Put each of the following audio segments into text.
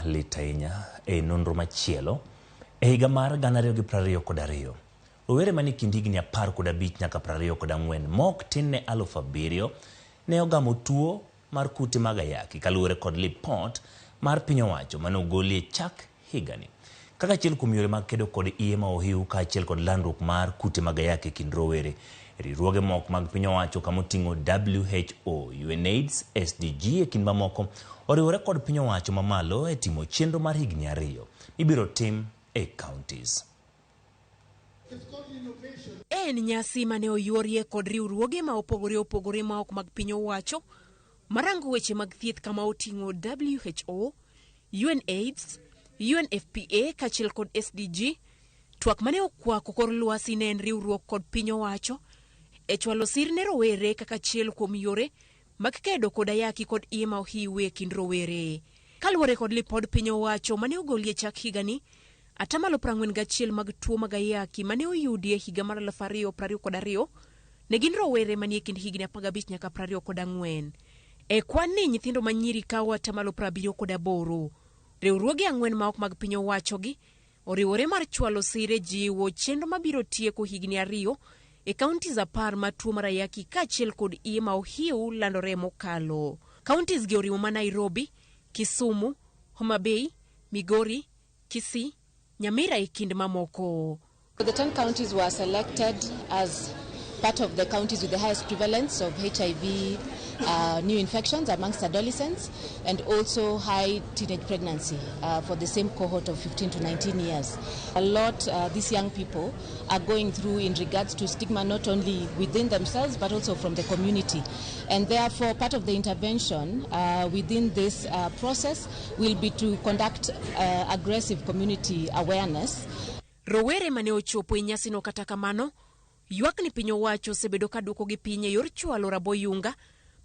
litainya e nonro machielo e higa mar 2022. Rowere mani kind higni 15 nyaka 24 mok tin ne 7,000 ne ogamo tuo mar kute mag ayaki kaluwore kod lipot mar piny owacho mane ogolie chak higani. Kaka achiel kuom yore mag kedo kod iye ma ohiu ka achiel kod landruok mar kute mag ayaki kind rowere, riwruoge moko mag piny owacho kamoting'o WHO, UNAIDS, SDG e kind mamoko oriwore kod piny owacho mamalo e timo chenro mar higni 2 ibiro tim e counties. En nyasi mane oyuorie kod riwruoge ma opogore ma ok mag piny owacho marango weche mag thieth kama oting'o WHO, UNAIDS, UNFPA kachiel kod SDG. Twak mane okwako kor lwasi ne en riwruok kod piny owacho e chwalo sir ne rowere kaka achiel kuom yore mag kedo kod ayaki kod iye ma ohiu e kind rowere. Kaluwore kod lipod piny owacho mane ogolie chak higani, 41% mag tuo mag ayaki mane oyudi e higa mar 2022 ne gin rowere manie kind higni 15 nyaka 24. E kwan ni nyithindo manyiri kawo 78%. Riwruoge 4 ma ok mag piny owacho gi oriwore mar chwalo sire jiwo chenro mabiro tieko higni 2 e counties 10 ma tuo mar ayaki kaachiel kod iye ma ohiu landore mokalo. Counties gi oriwo ma Nairobi, Kisumu, Homa Bay, Migori, Kisii, Nyamira e kind mamoko. The 10 counties were selected as part of the counties with the highest prevalence of HIV new infections amongst adolescents and also high teenage pregnancy for the same cohort of 15 to 19 years. A lot these young people are going through in regards to stigma not only within themselves but also from the community, and therefore part of the intervention within this process will be to conduct aggressive community awareness. Rowere mane ochopo e nyasino kata kamano ywak ni piny owacho sebedo ka duoko gi piny e yor chwalo raboo yunga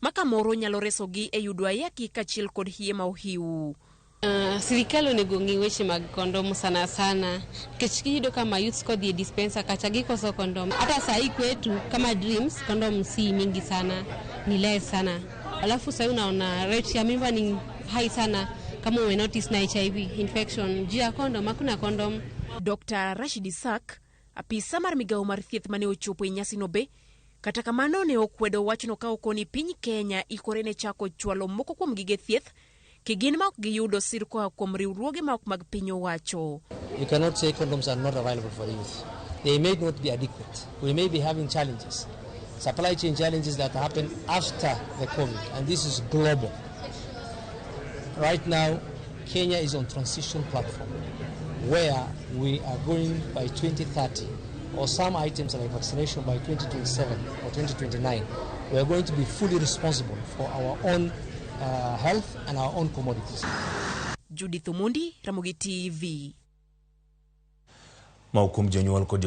makamoro nyalo resogi e yudo ayaki kachiel kod hiye ma ohiu. Sirikal onego ng'i weche mag kondom sana nikech kiyudo kama youths kodhi e dispenser kacha gikoso kondom. Hata sahi kwetu kama dreams kondom si mingi sana, ni less sana. Alafu sasa unaona rate ya mimba ni high sana kama ume notice na HIV infection. Jia kondom hakuna kondom. Dr. Rashid Isak, apisa mar migao mar thieth mane ochopo e nyasi no be kata kamano ne okwedo wachno ka okoni piny Kenya ikore ne chako chwalo moko kuom gige thieth kigin ma ok giyudo sir koa kuom riwruoge ma ok mag piny owacho. You cannot say condoms are not available for youth. They may not be adequate. We may be having challenges, supply chain challenges that happen after the COVID, and this is global. Right now, Kenya is on transition platform where we are going by 2030, or some items like vaccination by 2027 or 2029. We are going to be fully responsible for our own health and our own commodities. Judith Umundi, Ramogi TV. Maukum jonyuol kod